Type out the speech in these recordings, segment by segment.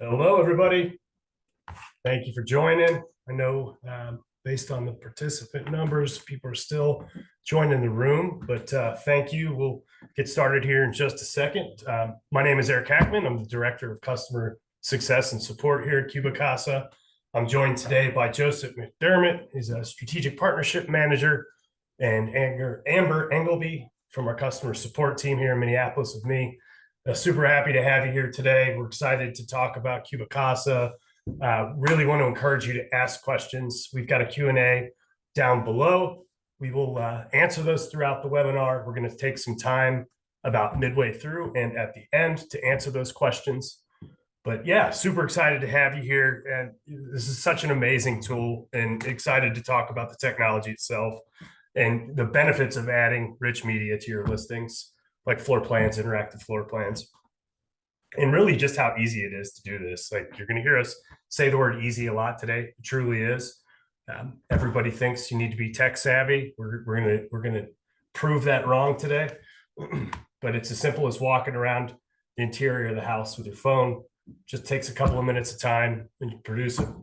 Hello, everybody. Thank you for joining. I know based on the participant numbers, people are still joining the room, but thank you. We'll get started here in just a second. My name is Eric Hackman. I'm the Director of Customer Success and Support here at CubiCasa. I'm joined today by Joseph McDermott. He's a Strategic Partnership Manager, and Amber 𝗖𝗿𝗶𝗰 from our customer support team here in Minneapolis with me. Super happy to have you here today. We're excited to talk about CubiCasa. Really want to encourage you to ask questions. We've got a Q&A down below. We will answer those throughout the webinar. We're going to take some time about midway through and at the end to answer those questions. But yeah, super excited to have you here. And this is such an amazing tool, and excited to talk about the technology itself and the benefits of adding rich media to your listings, like floor plans, interactive floor plans, and really just how easy it is to do this. Like, you're going to hear us say the word easy a lot today. It truly is. Everybody thinks you need to be tech savvy. We're gonna prove that wrong today. But it's as simple as walking around the interior of the house with your phone. Just takes a couple of minutes of time, and you produce a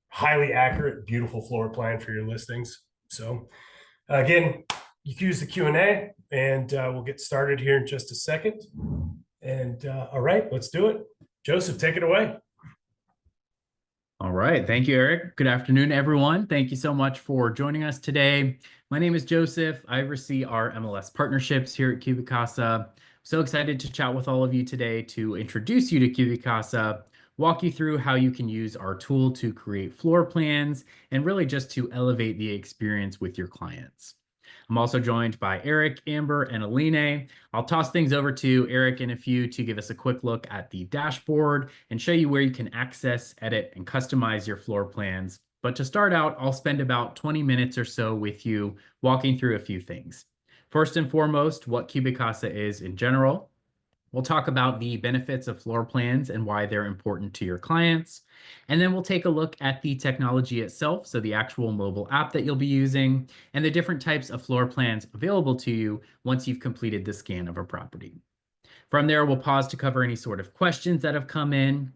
highly accurate, beautiful floor plan for your listings. So again, you can use the Q&A, and we'll get started here in just a second. And all right, let's do it. Joseph, take it away. All right. Thank you, Eric. Good afternoon, everyone. Thank you so much for joining us today. My name is Joseph. I oversee our MLS partnerships here at CubiCasa. So excited to chat with all of you today to introduce you to CubiCasa, walk you through how you can use our tool to create floor plans, and really just to elevate the experience with your clients. I'm also joined by Eric, Amber, and 𝗖𝗿𝗄𝗏. I'll toss things over to Eric in a few to give us a quick look at the dashboard and show you where you can access, edit, and customize your floor plans. But to start out, I'll spend about 20 minutes or so with you walking through a few things. First and foremost, what CubiCasa is in general. We'll talk about the benefits of floor plans and why they're important to your clients. And then we'll take a look at the technology itself, so the actual mobile app that you'll be using, and the different types of floor plans available to you once you've completed the scan of a property. From there, we'll pause to cover any sort of questions that have come in.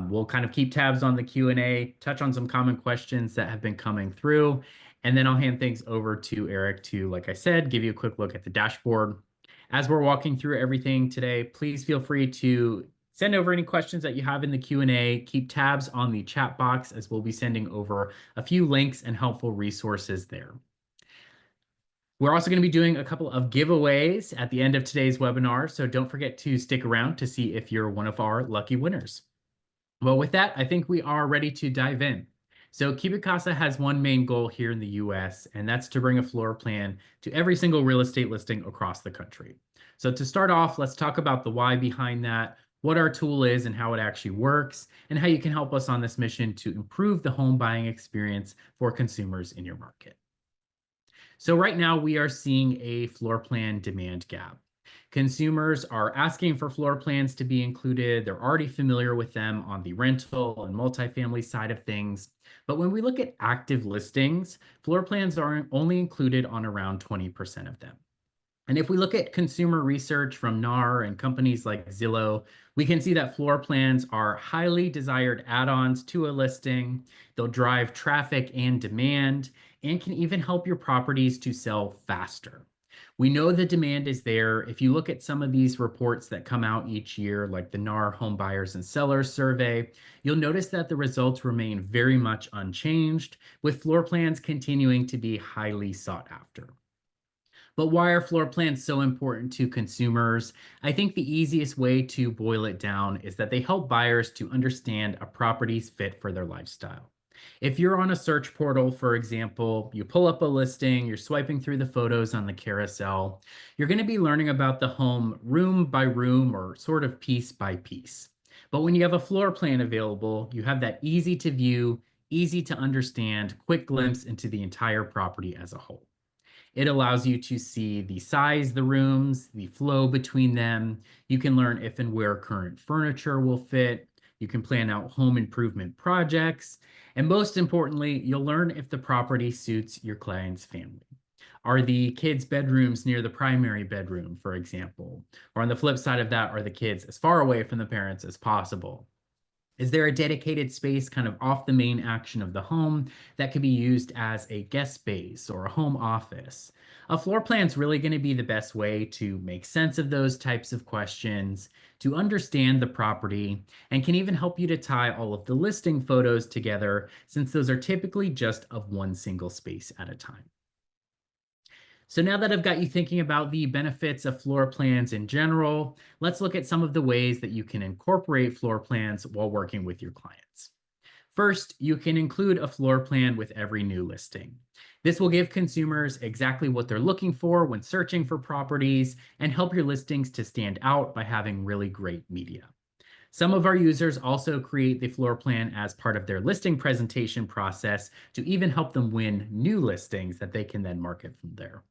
We'll kind of keep tabs on the Q&A, touch on some common questions that have been coming through, and then I'll hand things over to Eric to, like I said, give you a quick look at the dashboard. As we're walking through everything today, please feel free to send over any questions that you have in the Q&A. Keep tabs on the chat box, as we'll be sending over a few links and helpful resources there. We're also going to be doing a couple of giveaways at the end of today's webinar, so don't forget to stick around to see if you're one of our lucky winners. Well, with that, I think we are ready to dive in. So CubiCasa has one main goal here in the US, and that's to bring a floor plan to every single real estate listing across the country. So to start off, let's talk about the why behind that, what our tool is and how it actually works, and how you can help us on this mission to improve the home buying experience for consumers in your market. So right now we are seeing a floor plan demand gap. Consumers are asking for floor plans to be included. They're already familiar with them on the rental and multifamily side of things. But when we look at active listings, floor plans are only included on around 20% of them. And if we look at consumer research from NAR and companies like Zillow, we can see that floor plans are highly desired add-ons to a listing. They'll drive traffic and demand, and can even help your properties to sell faster. We know the demand is there. If you look at some of these reports that come out each year, like the NAR Home Buyers and Sellers Survey, you'll notice that the results remain very much unchanged, with floor plans continuing to be highly sought after. But why are floor plans so important to consumers? I think the easiest way to boil it down is that they help buyers to understand a property's fit for their lifestyle. If you're on a search portal, for example, you pull up a listing, you're swiping through the photos on the carousel, you're going to be learning about the home room by room or sort of piece by piece. But when you have a floor plan available, you have that easy to view, easy to understand, quick glimpse into the entire property as a whole. It allows you to see the size, the rooms, the flow between them. You can learn if and where current furniture will fit. You can plan out home improvement projects. And most importantly, you'll learn if the property suits your client's family. Are the kids' bedrooms near the primary bedroom, for example? Or on the flip side of that, are the kids as far away from the parents as possible? Is there a dedicated space kind of off the main action of the home that could be used as a guest space or a home office? A floor plan is really going to be the best way to make sense of those types of questions, to understand the property, and can even help you to tie all of the listing photos together, since those are typically just of one single space at a time. So now that I've got you thinking about the benefits of floor plans in general, let's look at some of the ways that you can incorporate floor plans while working with your clients. First, you can include a floor plan with every new listing. This will give consumers exactly what they're looking for when searching for properties and help your listings to stand out by having really great media. Some of our users also create the floor plan as part of their listing presentation process to even help them win new listings that they can then market from there.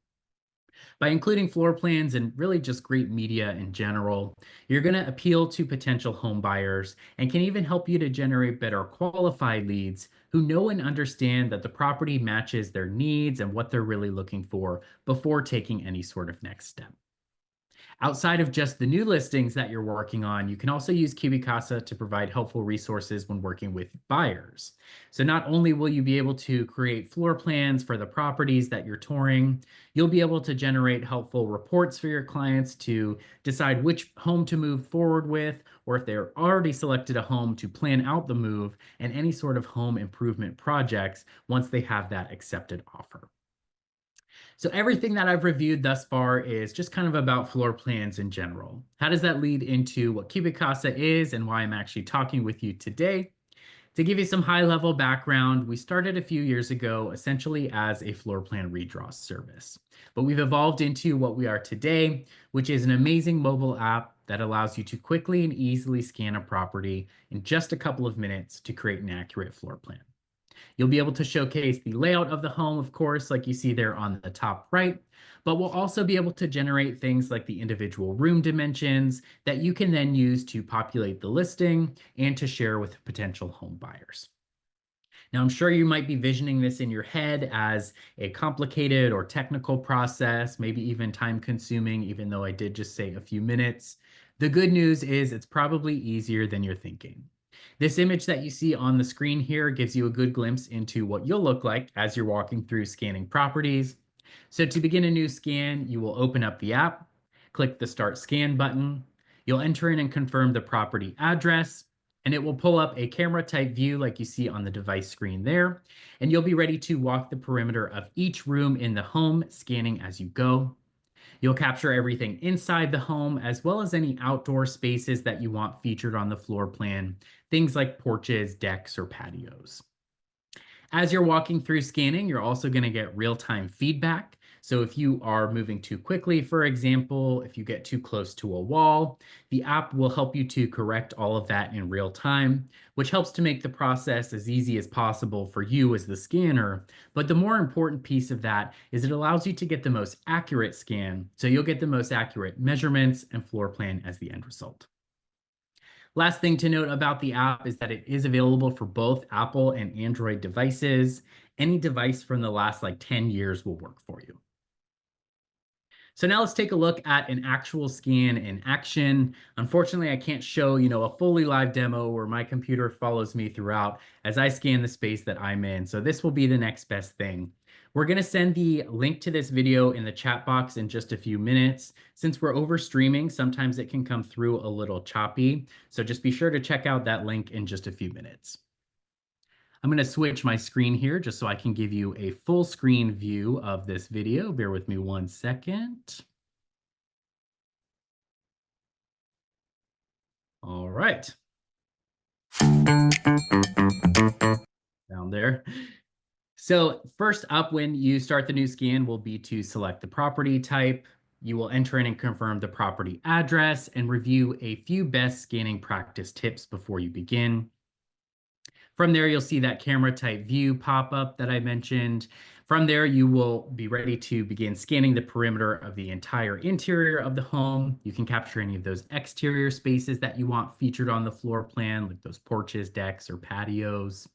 By including floor plans and really just great media in general, you're going to appeal to potential home buyers and can even help you to generate better qualified leads who know and understand that the property matches their needs and what they're really looking for before taking any sort of next step. Outside of just the new listings that you're working on, you can also use CubiCasa to provide helpful resources when working with buyers. So not only will you be able to create floor plans for the properties that you're touring, you'll be able to generate helpful reports for your clients to decide which home to move forward with, or if they're already selected a home, to plan out the move and any sort of home improvement projects once they have that accepted offer. So everything that I've reviewed thus far is just kind of about floor plans in general. How does that lead into what CubiCasa is and why I'm actually talking with you today? To give you some high-level background, we started a few years ago essentially as a floor plan redraw service. But we've evolved into what we are today, which is an amazing mobile app that allows you to quickly and easily scan a property in just a couple of minutes to create an accurate floor plan. You'll be able to showcase the layout of the home, of course, like you see there on the top right, but we'll also be able to generate things like the individual room dimensions that you can then use to populate the listing and to share with potential home buyers. Now, I'm sure you might be visioning this in your head as a complicated or technical process, maybe even time consuming, even though I did just say a few minutes. The good news is it's probably easier than you're thinking. This image that you see on the screen here gives you a good glimpse into what you'll look like as you're walking through scanning properties. So to begin a new scan, you will open up the app, click the Start Scan button. You'll enter in and confirm the property address, and it will pull up a camera type view like you see on the device screen there. And you'll be ready to walk the perimeter of each room in the home, scanning as you go. You'll capture everything inside the home as well as any outdoor spaces that you want featured on the floor plan, things like porches, decks, or patios. As you're walking through scanning, you're also going to get real-time feedback. So if you are moving too quickly, for example, if you get too close to a wall, the app will help you to correct all of that in real time, which helps to make the process as easy as possible for you as the scanner. But the more important piece of that is it allows you to get the most accurate scan, so you'll get the most accurate measurements and floor plan as the end result. Last thing to note about the app is that it is available for both Apple and Android devices. Any device from the last 10 years will work for you. So now let's take a look at an actual scan in action. Unfortunately, I can't show, a fully live demo where my computer follows me throughout as I scan the space that I'm in. So this will be the next best thing. We're going to send the link to this video in the chat box in just a few minutes. Since we're over streaming, sometimes it can come through a little choppy. So just be sure to check out that link in just a few minutes. I'm going to switch my screen here just so I can give you a full screen view of this video. Bear with me one second. All right. Down there. So first up, when you start the new scan, will be to select the property type. You will enter in and confirm the property address and review a few best scanning practice tips before you begin. From there, you'll see that camera type view pop up that I mentioned. From there, you will be ready to begin scanning the perimeter of the entire interior of the home. You can capture any of those exterior spaces that you want featured on the floor plan, like those porches, decks, or patios.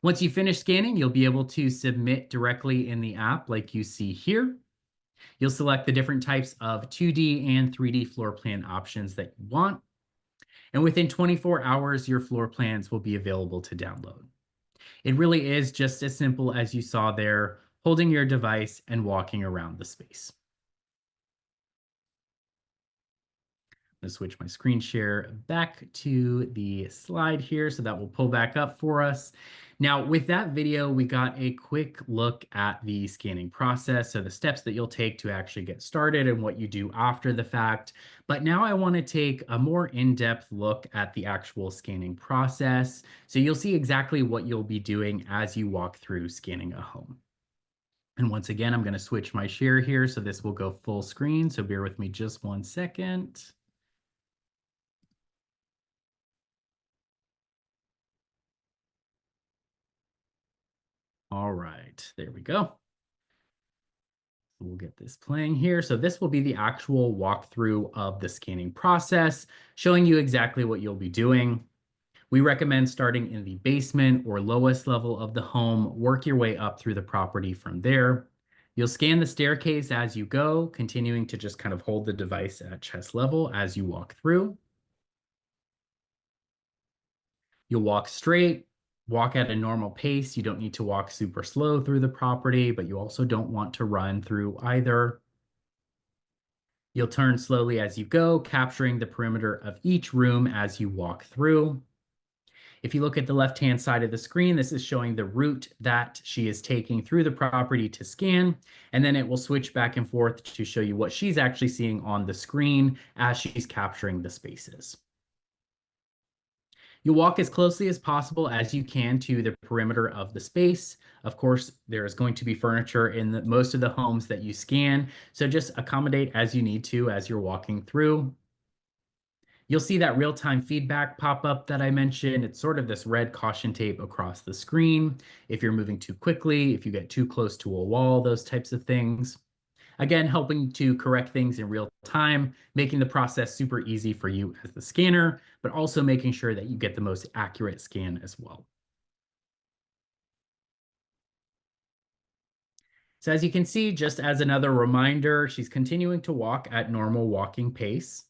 Once you finish scanning, you'll be able to submit directly in the app like you see here. You'll select the different types of 2D and 3D floor plan options that you want. And within 24 hours, your floor plans will be available to download. It really is just as simple as you saw there, holding your device and walking around the space. I'm going to switch my screen share back to the slide here, so that will pull back up for us. Now, with that video, we got a quick look at the scanning process, so the steps that you'll take to actually get started and what you do after the fact. But now I want to take a more in-depth look at the actual scanning process, so you'll see exactly what you'll be doing as you walk through scanning a home. And once again, I'm going to switch my share here, so this will go full screen, so bear with me just 1 second. All right, there we go. We'll get this playing here. So this will be the actual walkthrough of the scanning process, showing you exactly what you'll be doing. We recommend starting in the basement or lowest level of the home, work your way up through the property from there. You'll scan the staircase as you go, continuing to just kind of hold the device at chest level as you walk through. You'll walk straight, walk at a normal pace. You don't need to walk super slow through the property, but you also don't want to run through either. You'll turn slowly as you go, capturing the perimeter of each room as you walk through. If you look at the left-hand side of the screen, this is showing the route that she is taking through the property to scan, and then it will switch back and forth to show you what she's actually seeing on the screen as she's capturing the spaces. You'll walk as closely as possible as you can to the perimeter of the space. Of course, there is going to be furniture in most of the homes that you scan, so just accommodate as you need to as you're walking through. You'll see that real-time feedback pop up that I mentioned. It's sort of this red caution tape across the screen. If you're moving too quickly, if you get too close to a wall, those types of things. Again, helping to correct things in real time, making the process super easy for you as the scanner, but also making sure that you get the most accurate scan as well. So as you can see, just as another reminder, she's continuing to walk at normal walking pace,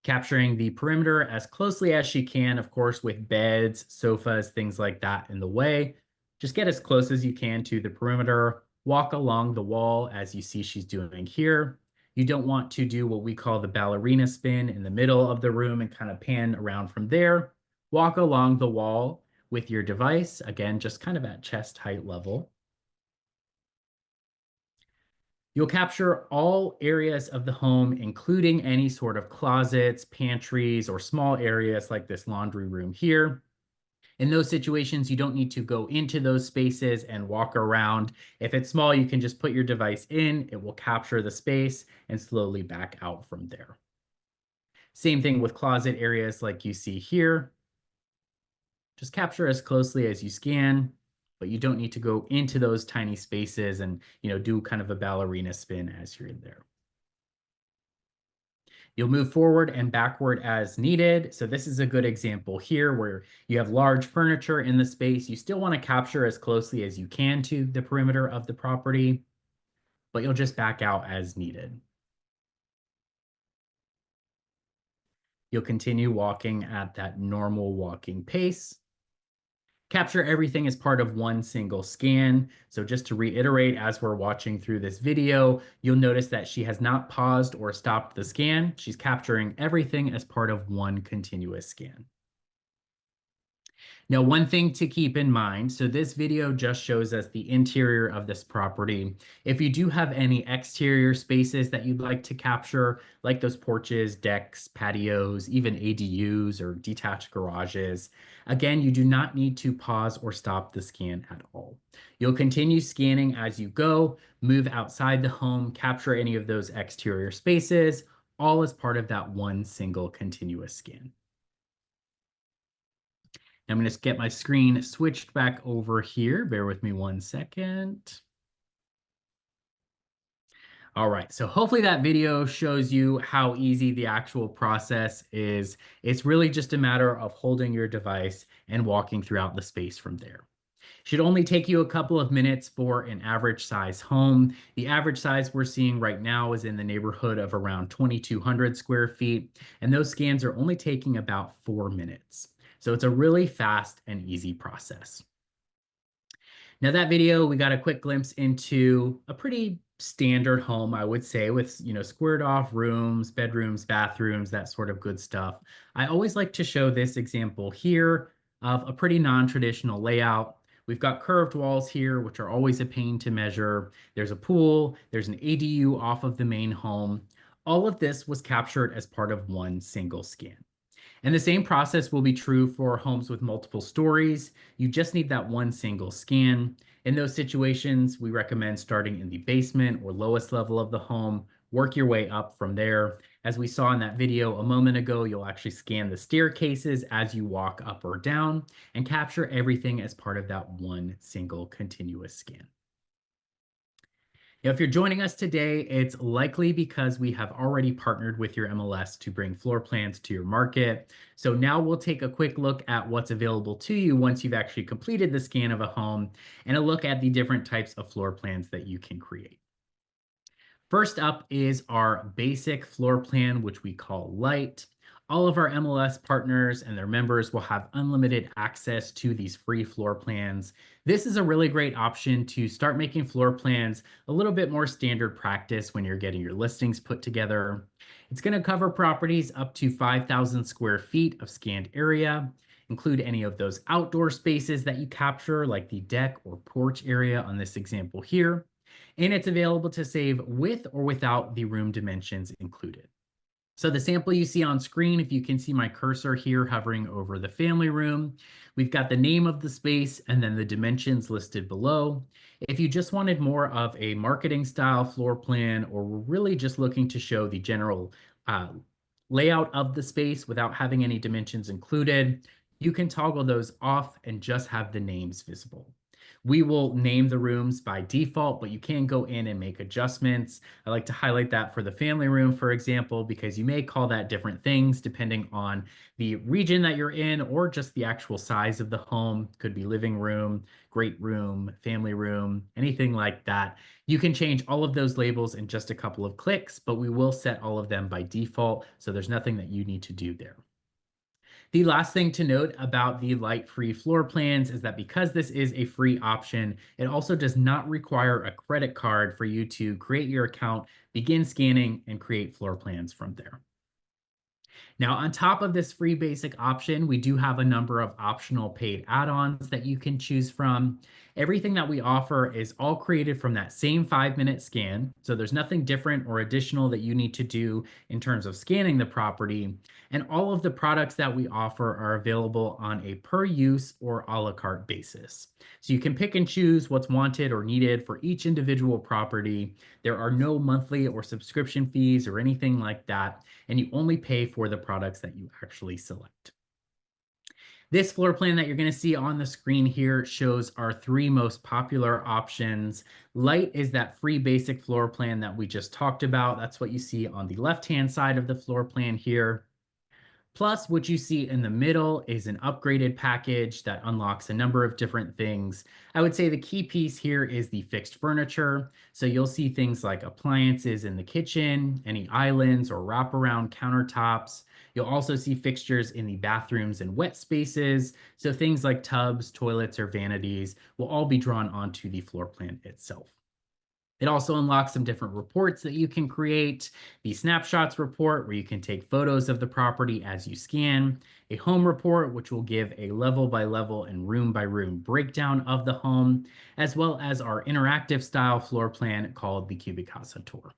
capturing the perimeter as closely as she can, of course, with beds, sofas, things like that in the way. Just get as close as you can to the perimeter. Walk along the wall as you see she's doing here. You don't want to do what we call the ballerina spin in the middle of the room and kind of pan around from there. Walk along the wall with your device, again, just kind of at chest height level. You'll capture all areas of the home, including any sort of closets, pantries, or small areas like this laundry room here. In those situations, you don't need to go into those spaces and walk around. If it's small, you can just put your device in, it will capture the space and slowly back out from there. Same thing with closet areas like you see here. Just capture as closely as you scan, but you don't need to go into those tiny spaces and, do kind of a ballerina spin as you're in there. You'll move forward and backward as needed. So this is a good example here where you have large furniture in the space. You still want to capture as closely as you can to the perimeter of the property, but you'll just back out as needed. You'll continue walking at that normal walking pace. Capture everything as part of one single scan. So just to reiterate, as we're watching through this video, you'll notice that she has not paused or stopped the scan. She's capturing everything as part of one continuous scan. Now, one thing to keep in mind, so this video just shows us the interior of this property. If you do have any exterior spaces that you'd like to capture, like those porches, decks, patios, even ADUs or detached garages, again, you do not need to pause or stop the scan at all. You'll continue scanning as you go, move outside the home, capture any of those exterior spaces, all as part of that one single continuous scan. I'm going to get my screen switched back over here. Bear with me 1 second. All right, so hopefully that video shows you how easy the actual process is. It's really just a matter of holding your device and walking throughout the space from there. Should only take you a couple of minutes for an average size home. The average size we're seeing right now is in the neighborhood of around 2,200 square feet, and those scans are only taking about 4 minutes. So it's a really fast and easy process. Now that video, we got a quick glimpse into a pretty standard home, I would say, with, squared off rooms, bedrooms, bathrooms, that sort of good stuff. I always like to show this example here of a pretty non-traditional layout. We've got curved walls here, which are always a pain to measure. There's a pool, there's an ADU off of the main home. All of this was captured as part of one single scan. And the same process will be true for homes with multiple stories. You just need that one single scan. In those situations, we recommend starting in the basement or lowest level of the home, work your way up from there. As we saw in that video a moment ago, you'll actually scan the staircases as you walk up or down and capture everything as part of that one single continuous scan. Now, if you're joining us today, it's likely because we have already partnered with your MLS to bring floor plans to your market. So now we'll take a quick look at what's available to you once you've actually completed the scan of a home and a look at the different types of floor plans that you can create. First up is our basic floor plan, which we call Light. All of our MLS partners and their members will have unlimited access to these free floor plans. This is a really great option to start making floor plans a little bit more standard practice when you're getting your listings put together. It's going to cover properties up to 5,000 square feet of scanned area, include any of those outdoor spaces that you capture, like the deck or porch area on this example here. And it's available to save with or without the room dimensions included. So the sample you see on screen, if you can see my cursor here hovering over the family room, we've got the name of the space and then the dimensions listed below. If you just wanted more of a marketing style floor plan, or we're really just looking to show the general layout of the space without having any dimensions included, you can toggle those off and just have the names visible. We will name the rooms by default, but you can go in and make adjustments. I like to highlight that for the family room, for example, because you may call that different things depending on the region that you're in or just the actual size of the home. Could be living room, great room, family room, anything like that. You can change all of those labels in just a couple of clicks, but we will set all of them by default, so there's nothing that you need to do there. The last thing to note about the Light free floor plans is that because this is a free option, it also does not require a credit card for you to create your account, begin scanning, and create floor plans from there. Now, on top of this free basic option, we do have a number of optional paid add-ons that you can choose from. Everything that we offer is all created from that same 5-minute scan. So there's nothing different or additional that you need to do in terms of scanning the property. And all of the products that we offer are available on a per use or a la carte basis. So you can pick and choose what's wanted or needed for each individual property. There are no monthly or subscription fees or anything like that, and you only pay for the products that you actually select. This floor plan that you're going to see on the screen here shows our 3 most popular options. Light is that free basic floor plan that we just talked about. That's what you see on the left-hand side of the floor plan here. Plus, what you see in the middle is an upgraded package that unlocks a number of different things. I would say the key piece here is the fixed furniture. So you'll see things like appliances in the kitchen, any islands or wraparound countertops. You'll also see fixtures in the bathrooms and wet spaces. So things like tubs, toilets, or vanities will all be drawn onto the floor plan itself. It also unlocks some different reports that you can create. The snapshots report, where you can take photos of the property as you scan. A home report, which will give a level by level and room by room breakdown of the home, as well as our interactive style floor plan called the CubiCasa Tour.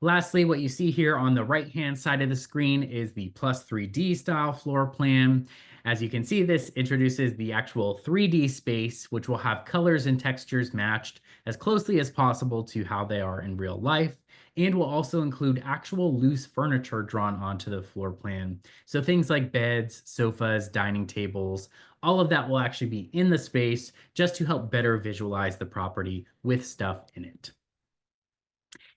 Lastly, what you see here on the right-hand side of the screen is the plus 3D style floor plan. As you can see, this introduces the actual 3D space, which will have colors and textures matched as closely as possible to how they are in real life, and will also include actual loose furniture drawn onto the floor plan. So things like beds, sofas, dining tables, all of that will actually be in the space just to help better visualize the property with stuff in it.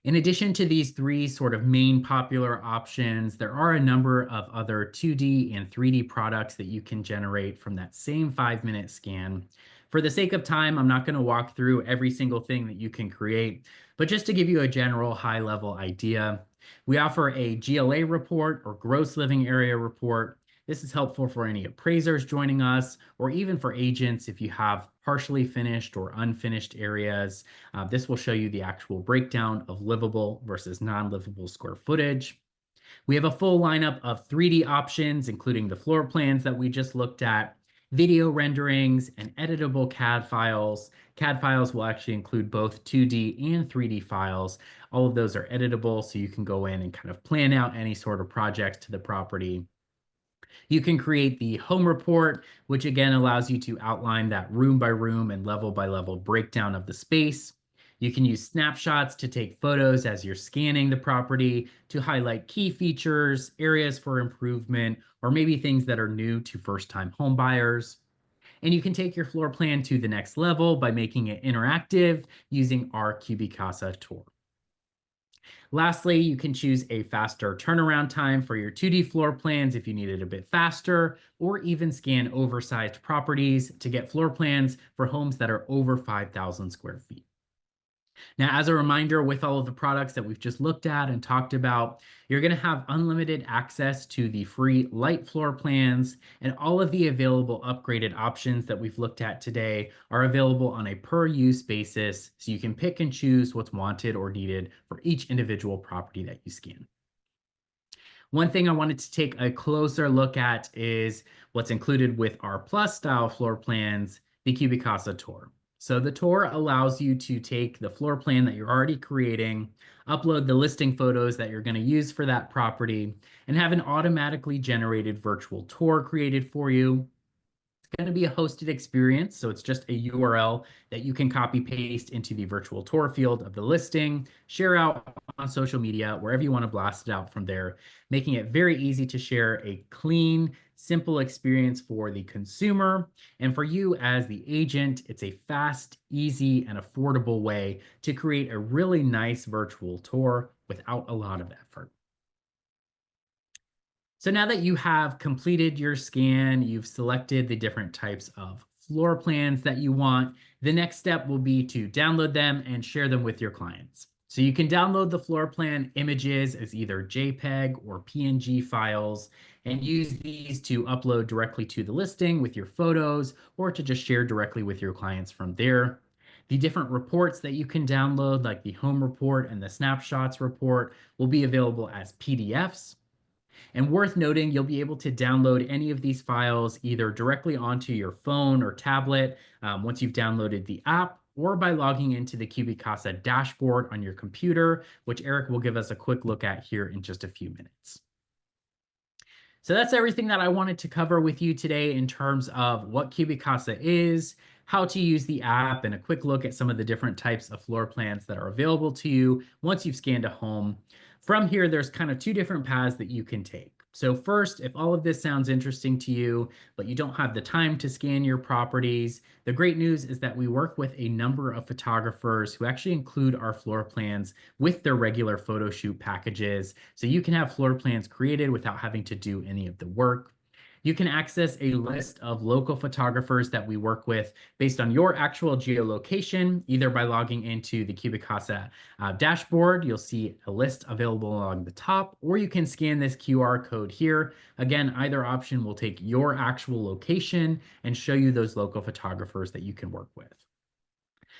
In addition to these 3 sort of main popular options, there are a number of other 2D and 3D products that you can generate from that same 5-minute scan. For the sake of time, I'm not going to walk through every single thing that you can create, but just to give you a general high-level idea, we offer a GLA report or gross living area report. This is helpful for any appraisers joining us, or even for agents if you have partially finished or unfinished areas. This will show you the actual breakdown of livable versus non-livable square footage. We have a full lineup of 3D options, including the floor plans that we just looked at, video renderings, and editable CAD files. CAD files will actually include both 2D and 3D files. All of those are editable, so you can go in and kind of plan out any sort of projects to the property. You can create the home report, which again allows you to outline that room by room and level by level breakdown of the space. You can use snapshots to take photos as you're scanning the property to highlight key features, areas for improvement, or maybe things that are new to first-time home buyers. And you can take your floor plan to the next level by making it interactive using our CubiCasa tour. Lastly, you can choose a faster turnaround time for your 2D floor plans if you need it a bit faster, or even scan oversized properties to get floor plans for homes that are over 5,000 square feet. Now, as a reminder, with all of the products that we've just looked at and talked about, you're going to have unlimited access to the free light floor plans, and all of the available upgraded options that we've looked at today are available on a per use basis, so you can pick and choose what's wanted or needed for each individual property that you scan. One thing I wanted to take a closer look at is what's included with our Plus style floor plans, the CubiCasa tour. So the tour allows you to take the floor plan that you're already creating, upload the listing photos that you're going to use for that property, and have an automatically generated virtual tour created for you. It's going to be a hosted experience, so it's just a URL that you can copy paste into the virtual tour field of the listing, share out on social media, wherever you want to blast it out from there, making it very easy to share a clean, simple experience for the consumer. And for you as the agent, it's a fast, easy, and affordable way to create a really nice virtual tour without a lot of effort. So now that you have completed your scan, you've selected the different types of floor plans that you want, the next step will be to download them and share them with your clients. So you can download the floor plan images as either JPEG or PNG files and use these to upload directly to the listing with your photos, or to just share directly with your clients from there. The different reports that you can download, like the home report and the snapshots report, will be available as PDFs. And worth noting, you'll be able to download any of these files either directly onto your phone or tablet once you've downloaded the app, or by logging into the CubiCasa dashboard on your computer, which Eric will give us a quick look at here in just a few minutes. So that's everything that I wanted to cover with you today in terms of what CubiCasa is, how to use the app, and a quick look at some of the different types of floor plans that are available to you once you've scanned a home. From here, there's kind of two different paths that you can take. So first, if all of this sounds interesting to you, but you don't have the time to scan your properties, the great news is that we work with a number of photographers who actually include our floor plans with their regular photo shoot packages. So you can have floor plans created without having to do any of the work. You can access a list of local photographers that we work with based on your actual geolocation, either by logging into the CubiCasa dashboard. You'll see a list available along the top, or you can scan this QR code here. Again, either option will take your actual location and show you those local photographers that you can work with.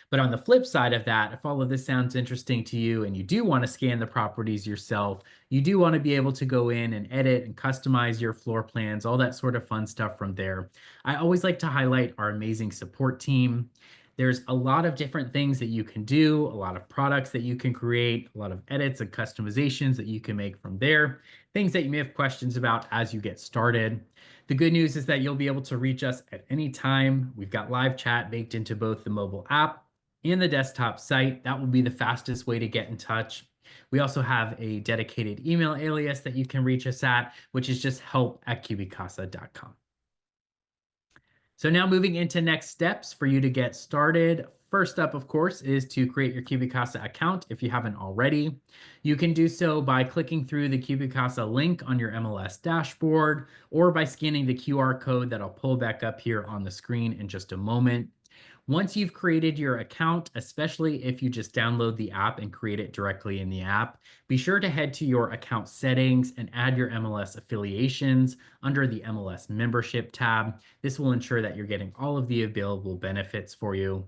But on the flip side of that, if all of this sounds interesting to you and you do want to scan the properties yourself, you do want to be able to go in and edit and customize your floor plans, all that sort of fun stuff from there. I always like to highlight our amazing support team. There's a lot of different things that you can do, a lot of products that you can create, a lot of edits and customizations that you can make from there, things that you may have questions about as you get started. The good news is that you'll be able to reach us at any time. We've got live chat baked into both the mobile app and the desktop site. That will be the fastest way to get in touch. We also have a dedicated email alias that you can reach us at, which is just help@cubicasa.com. So now moving into next steps for you to get started. First up, of course, is to create your CubiCasa account if you haven't already. You can do so by clicking through the CubiCasa link on your MLS dashboard, or by scanning the QR code that I'll pull back up here on the screen in just a moment. Once you've created your account, especially if you just download the app and create it directly in the app, be sure to head to your account settings and add your MLS affiliations under the MLS membership tab. This will ensure that you're getting all of the available benefits for you.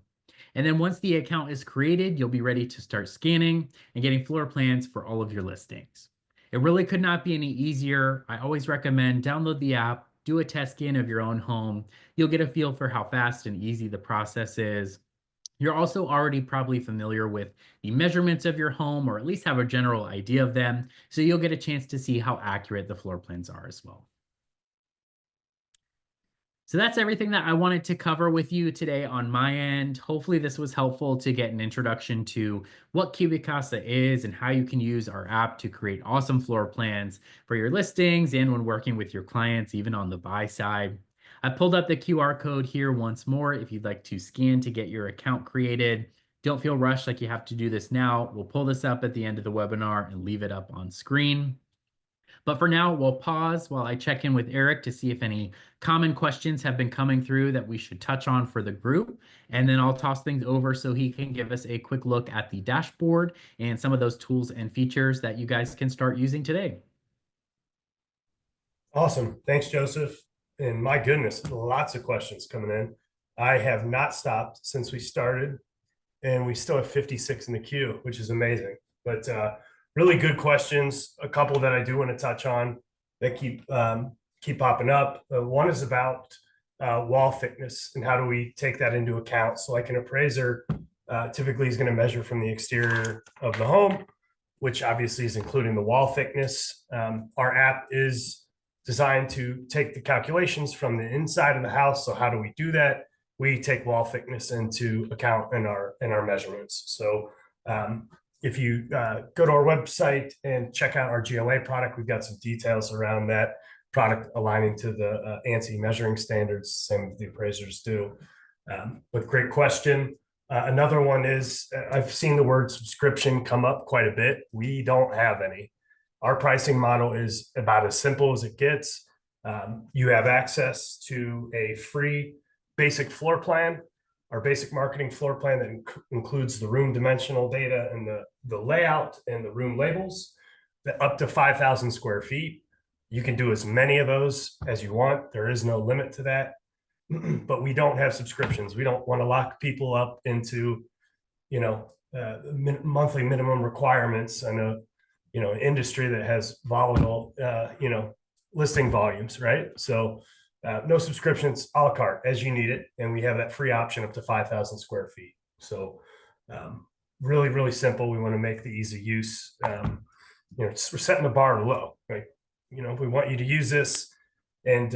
And then once the account is created, you'll be ready to start scanning and getting floor plans for all of your listings. It really could not be any easier. I always recommend download the app, do a test scan of your own home. You'll get a feel for how fast and easy the process is. You're also already probably familiar with the measurements of your home, or at least have a general idea of them, so you'll get a chance to see how accurate the floor plans are as well. So that's everything that I wanted to cover with you today on my end. Hopefully this was helpful to get an introduction to what CubiCasa is and how you can use our app to create awesome floor plans for your listings and when working with your clients, even on the buy side. I pulled up the QR code here once more if you'd like to scan to get your account created. Don't feel rushed like you have to do this now. We'll pull this up at the end of the webinar and leave it up on screen. But for now, we'll pause while I check in with Eric to see if any common questions have been coming through that we should touch on for the group. And then I'll toss things over so he can give us a quick look at the dashboard and some of those tools and features that you guys can start using today. Awesome. Thanks, Joseph. And my goodness, lots of questions coming in. I have not stopped since we started, and we still have 56 in the queue, which is amazing. But really good questions. A couple that I do want to touch on that keep popping up. One is about wall thickness and how do we take that into account. So like an appraiser typically is going to measure from the exterior of the home, which obviously is including the wall thickness. Our app is designed to take the calculations from the inside of the house. So how do we do that? We take wall thickness into account in our measurements. So if you go to our website and check out our GLA product, we've got some details around that product aligning to the ANSI measuring standards, same as the appraisers do. But great question. Another one is, I've seen the word subscription come up quite a bit. We don't have any. Our pricing model is about as simple as it gets. You have access to a free basic floor plan, our basic marketing floor plan that includes the room dimensional data and the layout and the room labels, up to 5,000 square feet. You can do as many of those as you want. There is no limit to that, but we don't have subscriptions. We don't want to lock people up into, monthly minimum requirements in an industry that has volatile, listing volumes, right? So no subscriptions, a la carte as you need it. And we have that free option up to 5,000 square feet. So really, really simple. We want to make the easy use. We're setting the bar low, right? We want you to use this, and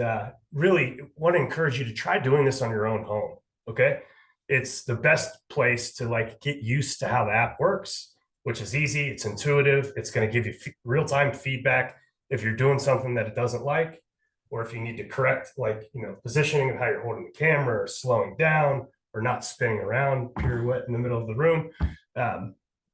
really want to encourage you to try doing this on your own home. Okay. It's the best place to get used to how the app works, which is easy. It's intuitive. It's going to give you real-time feedback if you're doing something that it doesn't like, or if you need to correct positioning of how you're holding the camera, or slowing down, or not spinning around pirouette in the middle of the room.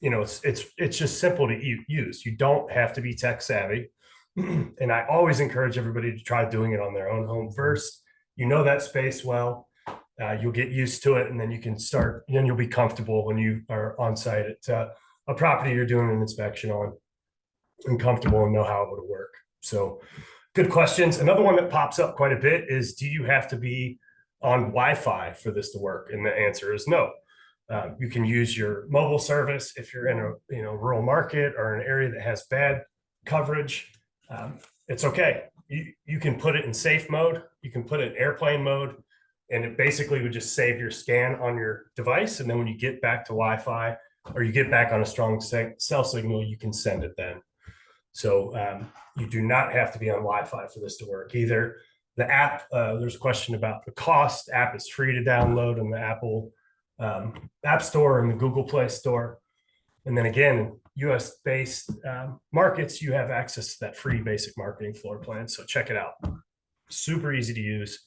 It's just simple to use. You don't have to be tech savvy. And I always encourage everybody to try doing it on their own home first. That space well, you'll get used to it, and then you can start, then you'll be comfortable when you are on site at a property you're doing an inspection on, and comfortable and know how it would work. So good questions. Another one that pops up quite a bit is, do you have to be on Wi-Fi for this to work? And the answer is no. You can use your mobile service if you're in a rural market or an area that has bad coverage. It's okay. You can put it in safe mode. You can put it in airplane mode, and it basically would just save your scan on your device. And then when you get back to Wi-Fi, or you get back on a strong cell signal, you can send it then. So you do not have to be on Wi-Fi for this to work either. The app, there's a question about the cost. The app is free to download in the Apple App Store and the Google Play Store. And then again, US-based markets, you have access to that free basic marketing floor plan. So check it out. Super easy to use.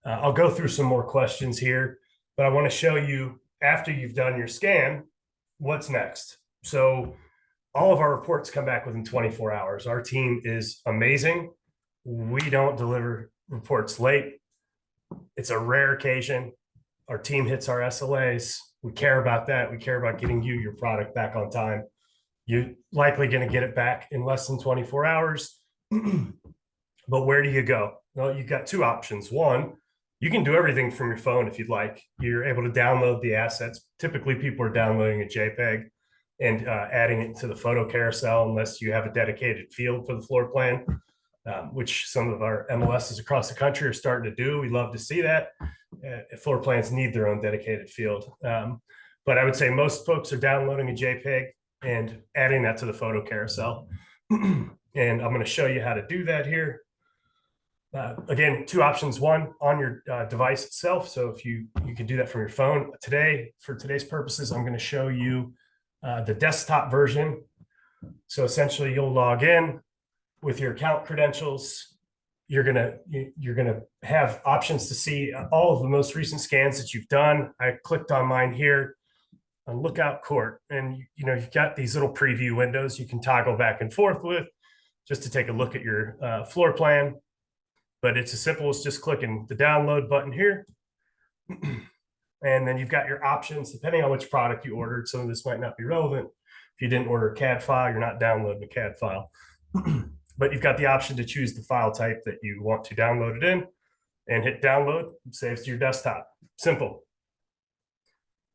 I'll go through some more questions here, but I want to show you, after you've done your scan, what's next. So all of our reports come back within 24 hours. Our team is amazing. We don't deliver reports late. It's a rare occasion. our team hits our SLAs. We care about that. We care about getting you your product back on time. You're likely going to get it back in less than 24 hours. But where do you go? Well, you've got two options. One, you can do everything from your phone if you'd like. You're able to download the assets. Typically, people are downloading a JPEG and adding it to the photo carousel unless you have a dedicated field for the floor plan, which some of our MLSs across the country are starting to do. We love to see that. Floor plans need their own dedicated field. But I would say most folks are downloading a JPEG and adding that to the photo carousel. And I'm going to show you how to do that here. Again, two options. One, on your device itself. So if you can do that from your phone. Today, for today's purposes, I'm going to show you the desktop version. So essentially, you'll log in with your account credentials. You're gonna have options to see all of the most recent scans that you've done. I clicked on mine here on Lookout Court, and you've got these little preview windows you can toggle back and forth with just to take a look at your floor plan. But it's as simple as just clicking the download button here. And then you've got your options depending on which product you ordered. Some of this might not be relevant. If you didn't order a CAD file, you're not downloading a CAD file. But you've got the option to choose the file type that you want to download it in and hit download. It saves to your desktop. Simple.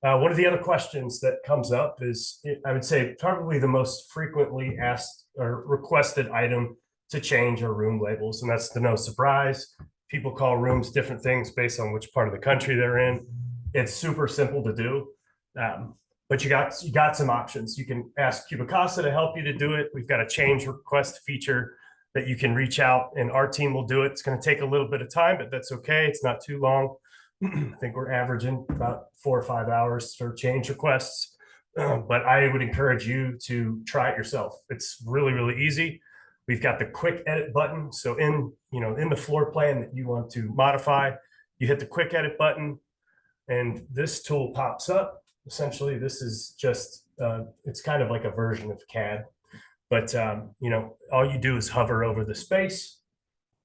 One of the other questions that comes up is, I would say, probably the most frequently asked or requested item to change our room labels, and that's the no surprise. People call rooms different things based on which part of the country they're in. It's super simple to do, but you got some options. You can ask CubiCasa to help you to do it. We've got a change request feature that you can reach out, and our team will do it. It's going to take a little bit of time, but that's okay. It's not too long. I think we're averaging about 4 or 5 hours for change requests, but I would encourage you to try it yourself. It's really, really easy. We've got the quick edit button. So in the floor plan that you want to modify, you hit the quick edit button and this tool pops up. Essentially, this is just, it's kind of like a version of CAD, but all you do is hover over the space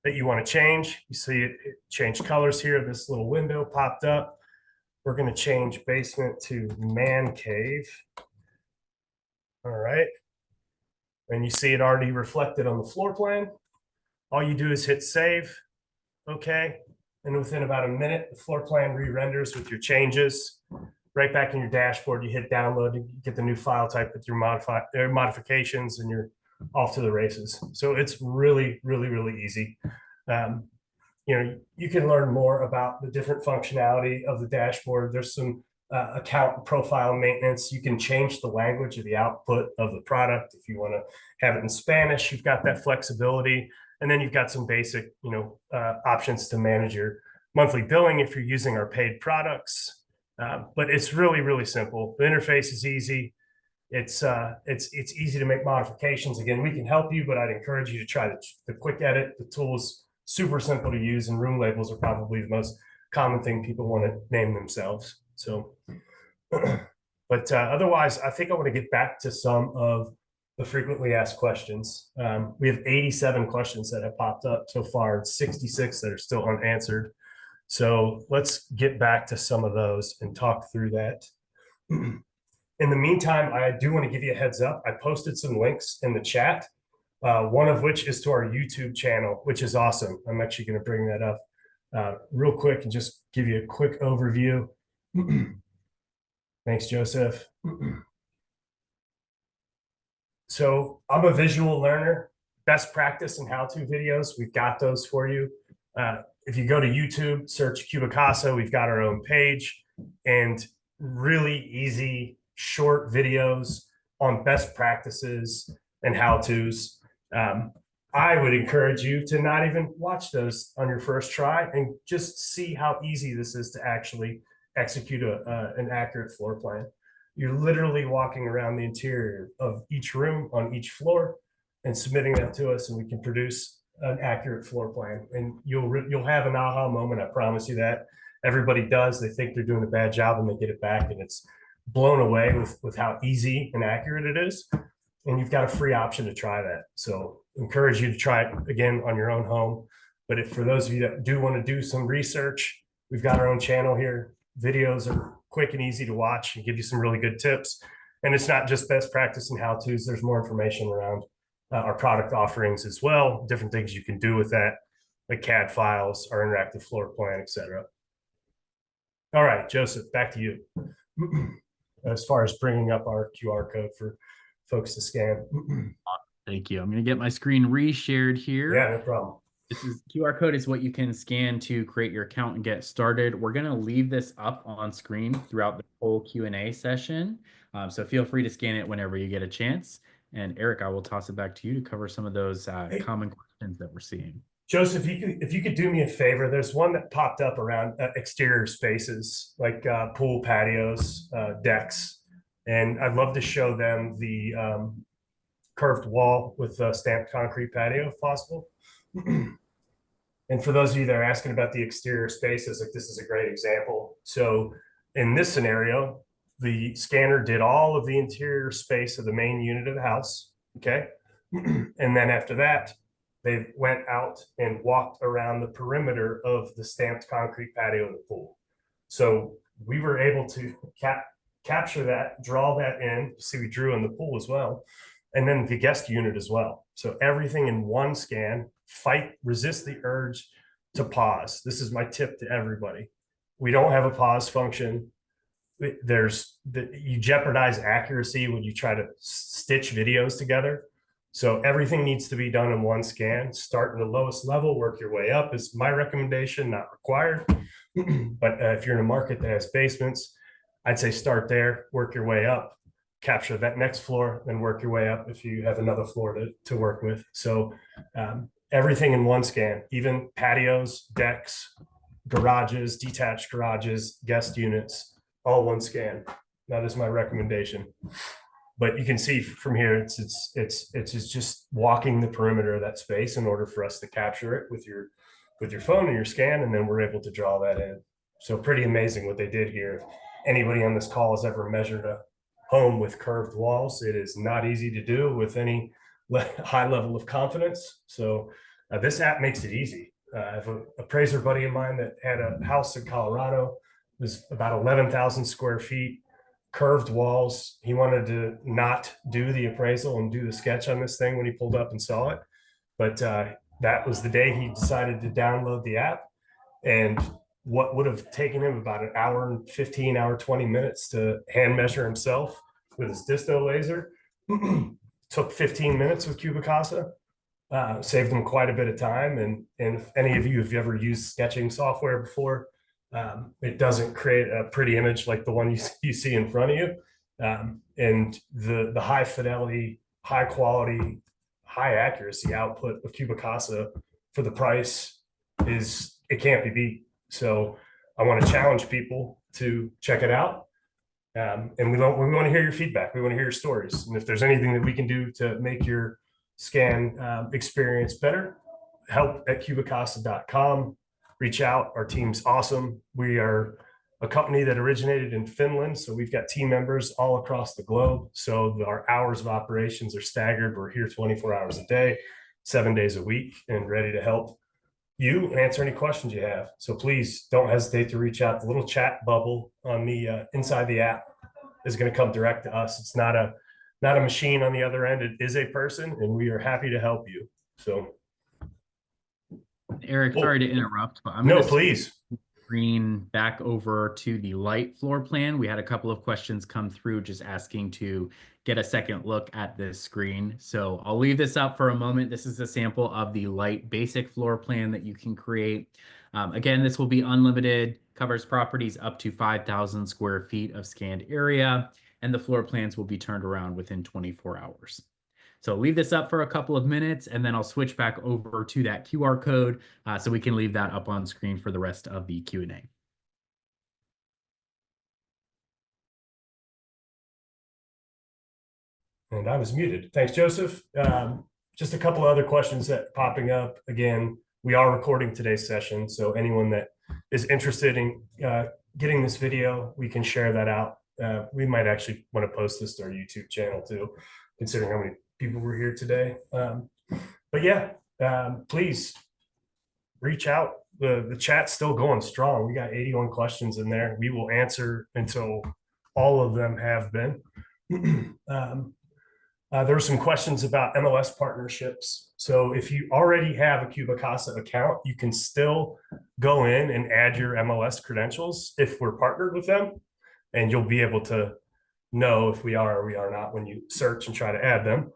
that you want to change. You see it change colors here. This little window popped up. We're going to change basement to man cave. All right. And you see it already reflected on the floor plan. All you do is hit save. Okay. And within about a minute, the floor plan re-renders with your changes. Right back in your dashboard, you hit download, you get the new file type with your modifications, and you're off to the races. So it's really, really, really easy. You can learn more about the different functionality of the dashboard. There's some account profile maintenance. You can change the language of the output of the product. If you want to have it in Spanish, you've got that flexibility. And then you've got some basic, options to manage your monthly billing if you're using our paid products. But it's really, really simple. The interface is easy. It's easy to make modifications. Again, we can help you, but I'd encourage you to try the quick edit. The tool is super simple to use, and room labels are probably the most common thing people want to name themselves. So, but otherwise, I think I want to get back to some of the frequently asked questions. We have 87 questions that have popped up so far, and 66 that are still unanswered. So let's get back to some of those and talk through that. In the meantime, I do want to give you a heads up. I posted some links in the chat, one of which is to our YouTube channel, which is awesome. I'm actually going to bring that up real quick and just give you a quick overview. Thanks, Joseph. So I'm a visual learner. Best practice and how-to videos, we've got those for you. If you go to YouTube, search CubiCasa, we've got our own page, and really easy, short videos on best practices and how-tos. I would encourage you to not even watch those on your first try and just see how easy this is to actually execute an accurate floor plan. You're literally walking around the interior of each room on each floor and submitting that to us, and we can produce an accurate floor plan. And you'll have an aha moment. I promise you that. Everybody does. They think they're doing a bad job and they get it back, and it's blown away with how easy and accurate it is. And you've got a free option to try that. So encourage you to try it again on your own home. But for those of you that do want to do some research, we've got our own channel here. videos are quick and easy to watch and give you some really good tips. And it's not just best practice and how-tos. There's more information around our product offerings as well, different things you can do with that, like CAD files, our interactive floor plan, etc. All right, Joseph, back to you. As far as bringing up our QR code for folks to scan. Thank you. I'm going to get my screen reshared here. Yeah, no problem. This is QR code is what you can scan to create your account and get started. We're going to leave this up on screen throughout the whole Q&A session. So feel free to scan it whenever you get a chance. And Eric, I will toss it back to you to cover some of those common questions that we're seeing. Joseph, if you could do me a favor, there's one that popped up around exterior spaces like pool patios, decks, and I'd love to show them the curved wall with stamped concrete patio if possible. And for those of you that are asking about the exterior spaces, like this is a great example. So in this scenario, the scanner did all of the interior space of the main unit of the house, okay? And then after that, they went out and walked around the perimeter of the stamped concrete patio of the pool. So we were able to capture that, draw that in. See, we drew in the pool as well. And then the guest unit as well. So everything in one scan. Resist the urge to pause. This is my tip to everybody. We don't have a pause function. You jeopardize accuracy when you try to stitch videos together. So everything needs to be done in one scan. Start in the lowest level, work your way up is my recommendation, not required. But if you're in a market that has basements, I'd say start there, work your way up, capture that next floor, then work your way up if you have another floor to work with. So everything in one scan, even patios, decks, garages, detached garages, guest units, all one scan. That is my recommendation. But you can see from here, it's just walking the perimeter of that space in order for us to capture it with your phone and your scan, and then we're able to draw that in. So pretty amazing what they did here. If anybody on this call has ever measured a home with curved walls, it is not easy to do with any high level of confidence. So this app makes it easy. I have an appraiser buddy of mine that had a house in Colorado. It was about 11,000 square feet, curved walls. He wanted to not do the appraisal and do the sketch on this thing when he pulled up and saw it. But that was the day he decided to download the app. And what would have taken him about an hour and 15, hour, 20 minutes to hand measure himself with his disto laser took 15 minutes with CubiCasa. Saved them quite a bit of time. And if any of you have ever used sketching software before, it doesn't create a pretty image like the one you see in front of you. And the high fidelity, high quality, high accuracy output of CubiCasa for the price it can't be beat. So I want to challenge people to check it out. And we want to hear your feedback. We want to hear your stories. And if there's anything that we can do to make your scan experience better, help@cubicasa.com. Reach out. Our team's awesome. We are a company that originated in Finland, so we've got team members all across the globe. So our hours of operations are staggered. We're here 24 hours a day, 7 days a week, and ready to help you and answer any questions you have. So please don't hesitate to reach out. The little chat bubble on the inside the app is going to come direct to us. It's not a machine on the other end. It is a person, and we are happy to help you. So, Eric, sorry to interrupt, but please. Screen back over to the light floor plan. We had a couple of questions come through just asking to get a second look at this screen. So I'll leave this up for a moment. This is a sample of the light basic floor plan that you can create. Again, this will be unlimited, covers properties up to 5,000 square feet of scanned area, and the floor plans will be turned around within 24 hours. So leave this up for a couple of minutes, and then I'll switch back over to that QR code so we can leave that up on screen for the rest of the Q&A. And I was muted. Thanks, Joseph. Just a couple of other questions that are popping up. Again, we are recording today's session, so anyone that is interested in getting this video, we can share that out. We might actually want to post this to our YouTube channel too, considering how many people were here today. But yeah, please reach out, the chat's still going strong. We got 81 questions in there. We will answer until all of them have been. There were some questions about MLS partnerships. So if you already have a CubiCasa account, you can still go in and add your MLS credentials if we're partnered with them, and you'll be able to know if we are or we are not when you search and try to add them.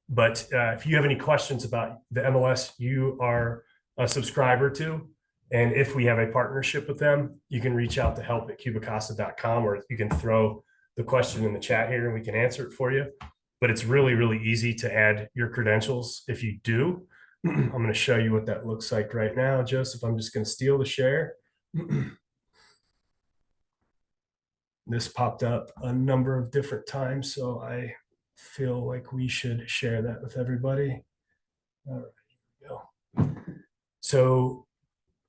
But if you have any questions about the MLS you are a subscriber to, and if we have a partnership with them, you can reach out to help@CubiCasa.com, or you can throw the question in the chat here and we can answer it for you. But it's really, really easy to add your credentials if you do. I'm going to show you what that looks like right now. Joseph, I'm just going to steal the share. This popped up a number of different times, so I feel like we should share that with everybody. All right, here we go. So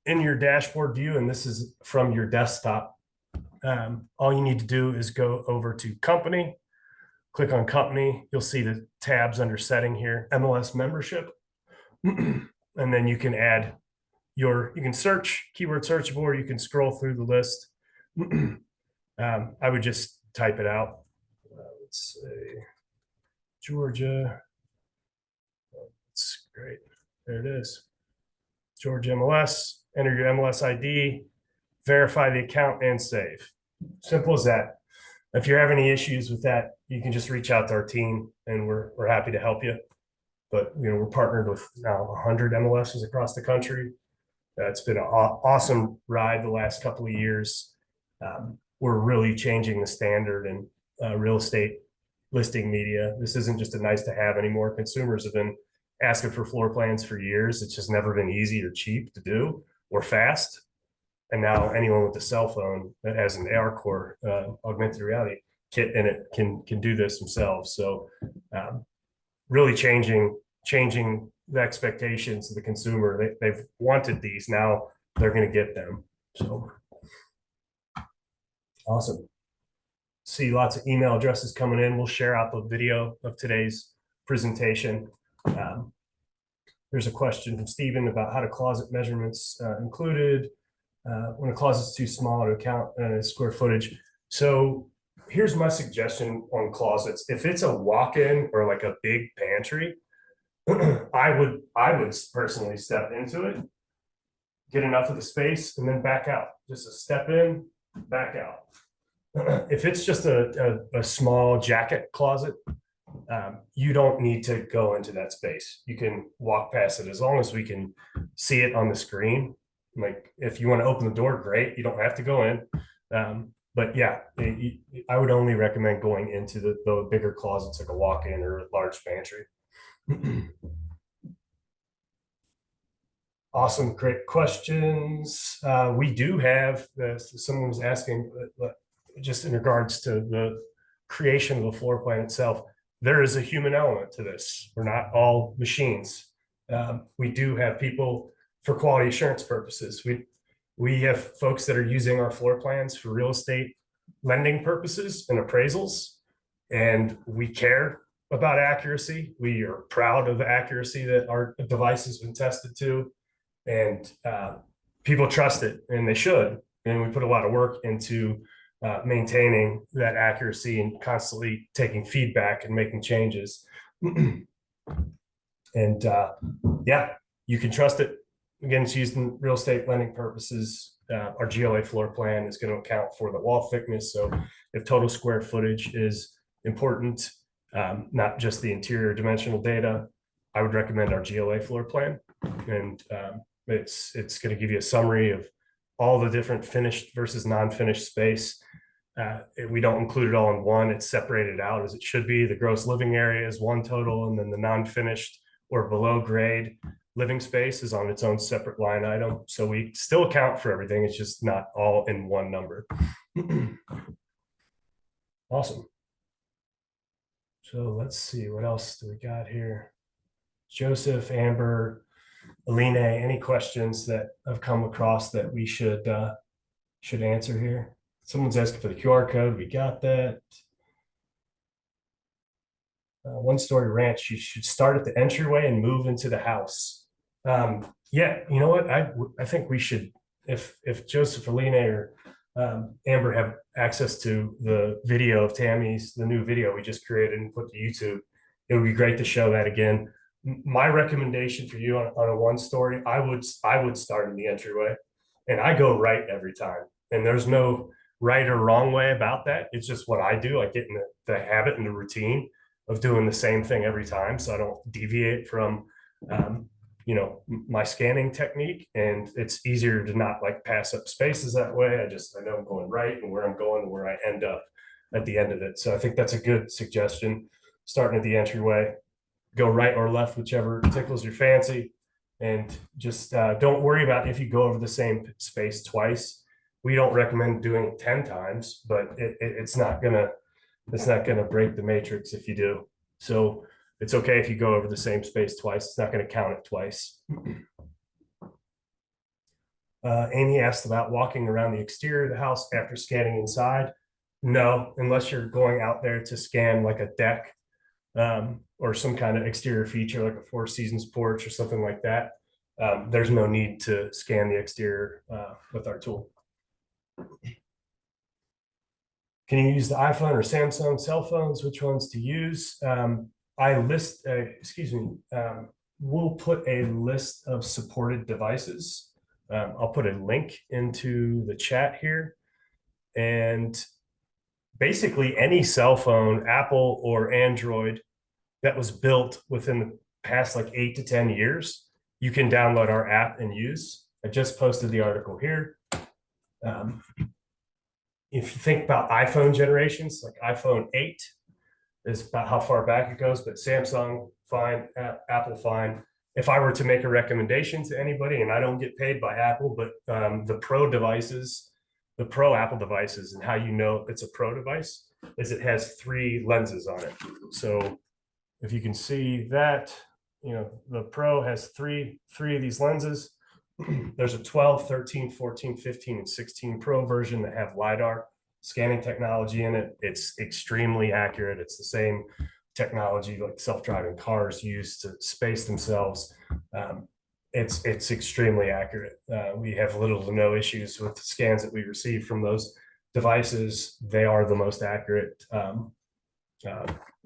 in your dashboard view, and this is from your desktop, all you need to do is go over to company, click on company. You'll see the tabs under setting here, MLS membership. And then you can add you can search, keyword searchable, or you can scroll through the list. I would just type it out. Let's say Georgia. That's great. There it is. Georgia MLS. Enter your MLS ID, verify the account, and save. Simple as that. If you're having any issues with that, you can just reach out to our team, and we're happy to help you. But we're partnered with now 100 MLSs across the country. It's been an awesome ride the last couple of years. We're really changing the standard in real estate listing media. This isn't just a nice to have anymore. Consumers have been asking for floor plans for years. It's just never been easy or cheap to do or fast. And now anyone with a cell phone that has an AR core augmented reality kit in it can do this themselves. So really changing the expectations of the consumer. They've wanted these, now they're going to get them. So awesome. See lots of email addresses coming in. We'll share out the video of today's presentation. There's a question from Stephen about how to closet measurements included when a closet's too small to count square footage. So here's my suggestion on closets. If it's a walk-in or like a big pantry, I would personally step into it, get enough of the space, and then back out. Just a step in, back out. If it's just a small jacket closet, you don't need to go into that space. You can walk past it as long as we can see it on the screen. Like if you want to open the door, great. You don't have to go in. But yeah, I would only recommend going into the bigger closets, like a walk-in or a large pantry. Awesome, great questions. We do have, someone was asking, just in regards to the creation of the floor plan itself, there is a human element to this. We're not all machines. We do have people for quality assurance purposes. We have folks that are using our floor plans for real estate lending purposes and appraisals, and we care about accuracy. We are proud of the accuracy that our device has been tested to, and people trust it, and they should. And we put a lot of work into maintaining that accuracy and constantly taking feedback and making changes. And yeah, you can trust it. Again, it's used in real estate lending purposes. Our GLA floor plan is going to account for the wall thickness. So if total square footage is important, not just the interior dimensional data, I would recommend our GLA floor plan. And it's going to give you a summary of all the different finished versus non-finished space. We don't include it all in one. It's separated out as it should be. The gross living area is one total, and then the non-finished or below grade living space is on its own separate line item. So we still account for everything. It's just not all in one number. Awesome. So let's see, what else do we got here? Joseph, Amber, Aline, any questions that have come across that we should answer here? Someone's asking for the QR code. We got that. One story ranch, you should start at the entryway and move into the house. Yeah, you know what? I think we should, if Joseph or Lena or Amber have access to the video of Tammy's, the new video we just created and put to YouTube, it would be great to show that again. My recommendation for you on a one story, I would start in the entryway, and I go right every time. And there's no right or wrong way about that. It's just what I do. I get in the habit and the routine of doing the same thing every time, so I don't deviate from my scanning technique, and it's easier to not like pass up spaces that way. I know I'm going right and where I'm going and where I end up at the end of it. So I think that's a good suggestion. Starting at the entryway, go right or left, whichever tickles your fancy, and just don't worry about if you go over the same space twice. We don't recommend doing it 10 times, but it's not gonna break the matrix if you do. So it's okay if you go over the same space twice. It's not going to count it twice. Amy asked about walking around the exterior of the house after scanning inside. No, unless you're going out there to scan like a deck or some kind of exterior feature like a Four Seasons porch or something like that. There's no need to scan the exterior with our tool. Can you use the iPhone or Samsung cell phones? Which ones to use? We'll put a list of supported devices. I'll put a link into the chat here. And basically any cell phone, Apple or Android, that was built within the past like 8 to 10 years, you can download our app and use. I just posted the article here. If you think about iPhone generations, like iPhone 8 is about how far back it goes, but Samsung, fine, Apple, fine. If I were to make a recommendation to anybody, and I don't get paid by Apple, but the Pro devices, the Pro Apple devices, and how you know it's a Pro device is it has 3 lenses on it. So if you can see that, the Pro has three of these lenses. There's a 12, 13, 14, 15, and 16 Pro version that have LiDAR scanning technology in it. It's extremely accurate. It's the same technology like self-driving cars use to space themselves. It's extremely accurate. We have little to no issues with the scans that we receive from those devices. They are the most accurate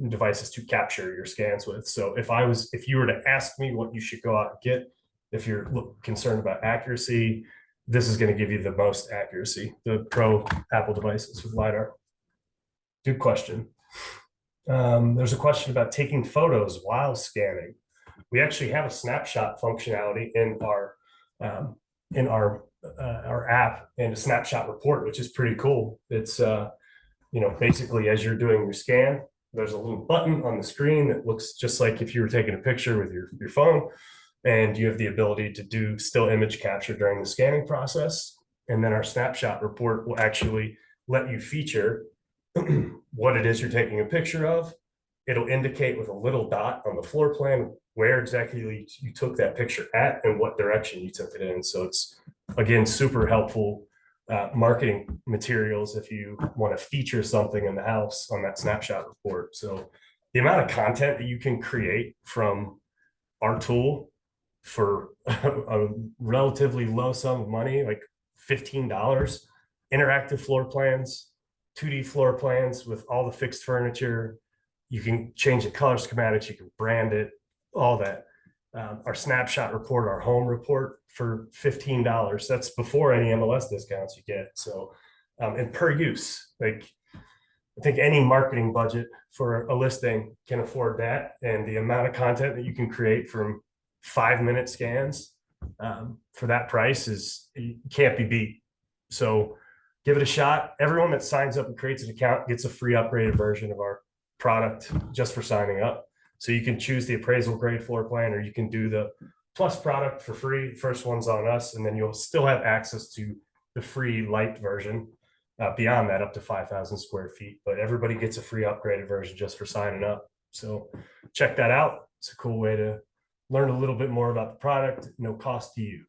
devices to capture your scans with. So if you were to ask me what you should go out and get, if you're concerned about accuracy, this is going to give you the most accuracy, the Pro Apple devices with LiDAR. Good question. There's a question about taking photos while scanning. We actually have a snapshot functionality in our app, and a snapshot report, which is pretty cool. It's basically as you're doing your scan, there's a little button on the screen that looks just like if you were taking a picture with your phone, and you have the ability to do still image capture during the scanning process. And then our snapshot report will actually let you feature what it is you're taking a picture of. It'll indicate with a little dot on the floor plan where exactly you took that picture at and what direction you took it in. So it's, again, super helpful marketing materials if you want to feature something in the house on that snapshot report. So the amount of content that you can create from our tool for a relatively low sum of money, like $15, interactive floor plans, 2D floor plans with all the fixed furniture. You can change the color schematics, you can brand it, all that. Our snapshot report, our home report for $15. That's before any MLS discounts you get. So, and per use, like I think any marketing budget for a listing can afford that. And the amount of content that you can create from 5-minute scans for that price can't be beat. So give it a shot. Everyone that signs up and creates an account gets a free upgraded version of our product just for signing up. So you can choose the appraisal grade floor plan, or you can do the plus product for free. First one's on us, and then you'll still have access to the free light version beyond that, up to 5,000 square feet. But everybody gets a free upgraded version just for signing up. So check that out. It's a cool way to learn a little bit more about the product, no cost to you.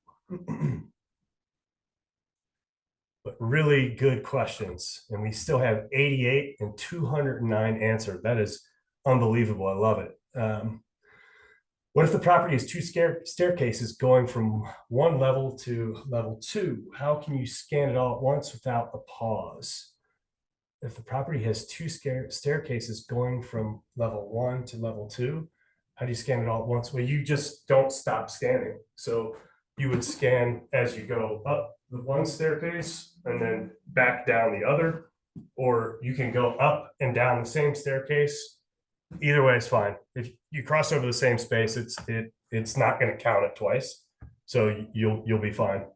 But really good questions. And we still have 88 and 209 answered. That is unbelievable. I love it. What if the property has two staircases going from one level to level 2? How can you scan it all at once without a pause? If the property has two staircases going from level 1 to level 2, how do you scan it all at once? Well, you just don't stop scanning. So you would scan as you go up the one staircase and then back down the other, or you can go up and down the same staircase. Either way is fine. If you cross over the same space, it's not going to count it twice. So you'll be fine.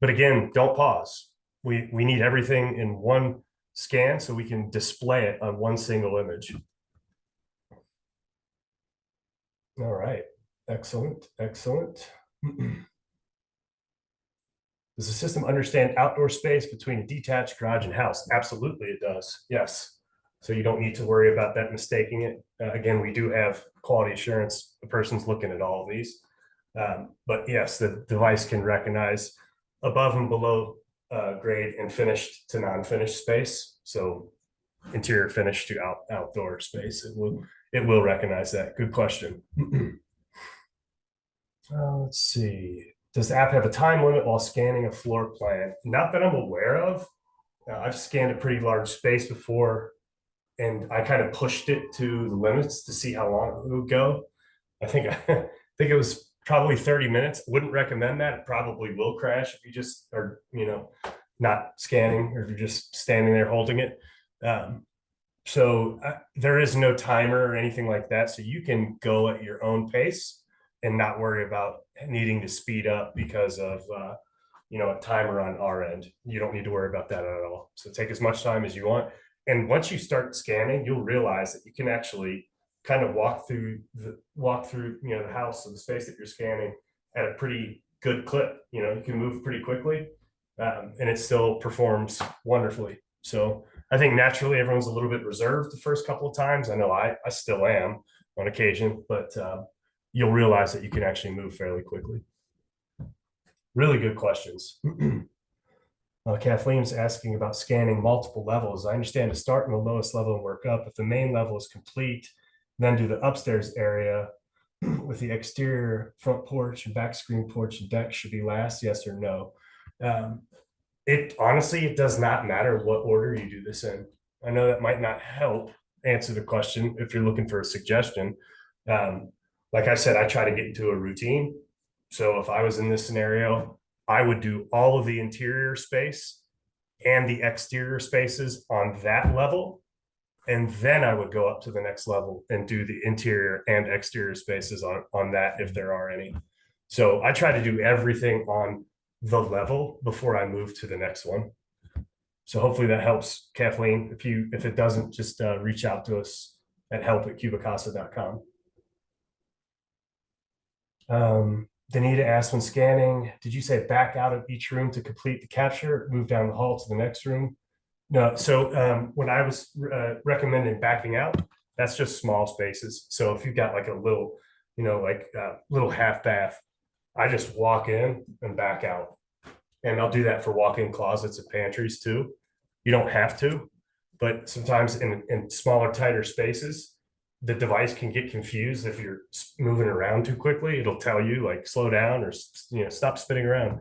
But again, don't pause. We need everything in one scan so we can display it on one single image. All right. Excellent. Excellent. Does the system understand outdoor space between a detached garage and house? Absolutely, it does. Yes. So you don't need to worry about that mistaking it. Again, we do have quality assurance. The person's looking at all of these. But yes, the device can recognize above and below grade and finished to non-finished space. So interior finished to outdoor space. It will recognize that. Good question. Let's see. Does the app have a time limit while scanning a floor plan? Not that I'm aware of. I've scanned a pretty large space before, and I kind of pushed it to the limits to see how long it would go. I think it was probably 30 minutes. Wouldn't recommend that. It probably will crash if you just are, not scanning, or if you're just standing there holding it. So there is no timer or anything like that. So you can go at your own pace and not worry about needing to speed up because of a timer on our end. You don't need to worry about that at all. So take as much time as you want. And once you start scanning, you'll realize that you can actually kind of walk through the house or the space that you're scanning at a pretty good clip. You can move pretty quickly, and it still performs wonderfully. So I think naturally everyone's a little bit reserved the first couple of times. I know I still am on occasion, but you'll realize that you can actually move fairly quickly. Really good questions. Kathleen's asking about scanning multiple levels. I understand to start in the lowest level and work up. If the main level is complete, then do the upstairs area with the exterior front porch and back screen porch and deck should be last, yes or no? It does not matter what order you do this in. I know that might not help answer the question if you're looking for a suggestion. Like I said, I try to get into a routine. So if I was in this scenario, I would do all of the interior space and the exterior spaces on that level. And then I would go up to the next level and do the interior and exterior spaces on that if there are any. So I try to do everything on the level before I move to the next one. So hopefully that helps, Kathleen. If it doesn't, just reach out to us at help@CubiCasa.com. Danita asked, when scanning, did you say back out of each room to complete the capture, move down the hall to the next room? No. So when I was recommending backing out, that's just small spaces. So if you've got like a little, little half bath, I just walk in and back out. And I'll do that for walk-in closets and pantries too. You don't have to, but sometimes in smaller, tighter spaces, the device can get confused if you're moving around too quickly. It'll tell you like slow down or stop spinning around.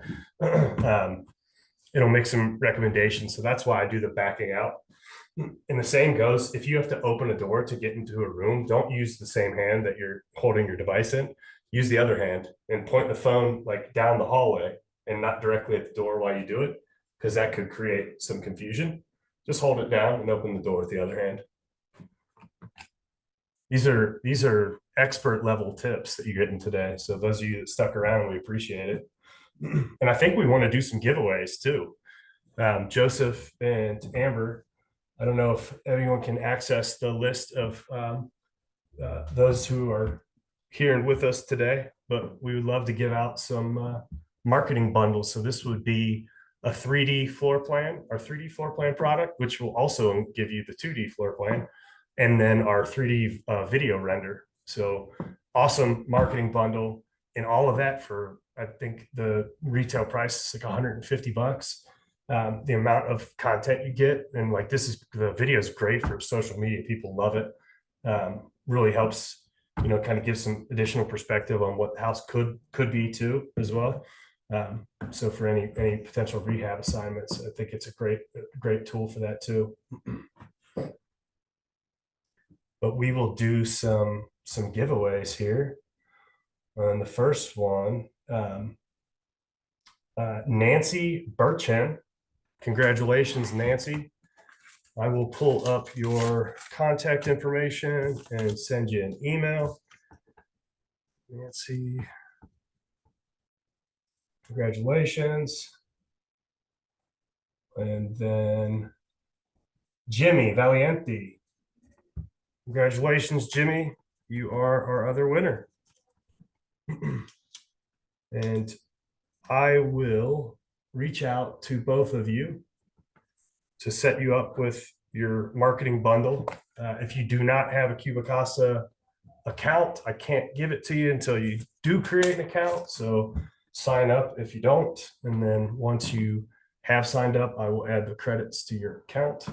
It'll make some recommendations. So that's why I do the backing out. And the same goes if you have to open a door to get into a room, don't use the same hand that you're holding your device in. Use the other hand and point the phone like down the hallway and not directly at the door while you do it, because that could create some confusion. Just hold it down and open the door with the other hand. These are expert level tips that you're getting today. So those of you that stuck around, we appreciate it. And I think we want to do some giveaways too. Joseph and Amber, I don't know if everyone can access the list of those who are here with us today, but we would love to give out some marketing bundles. So this would be a 3D floor plan, our 3D floor plan product, which will also give you the 2D floor plan, and then our 3D video render. So awesome marketing bundle, and all of that for, I think the retail price is like $150. The amount of content you get, and like the video is great for social media. People love it. Really helps kind of give some additional perspective on what the house could be too as well. So for any potential rehab assignments, I think it's a great tool for that too. But we will do some giveaways here. And the first one, 𝗫𝗫𝗁𝗫. Congratulations, Nancy. I will pull up your contact information and send you an email. Nancy, congratulations. And then Jimmy Valiente. Congratulations, Jimmy. You are our other winner. And I will reach out to both of you to set you up with your marketing bundle. If you do not have a CubiCasa account, I can't give it to you until you do create an account. So sign up if you don't. And then once you have signed up, I will add the credits to your account.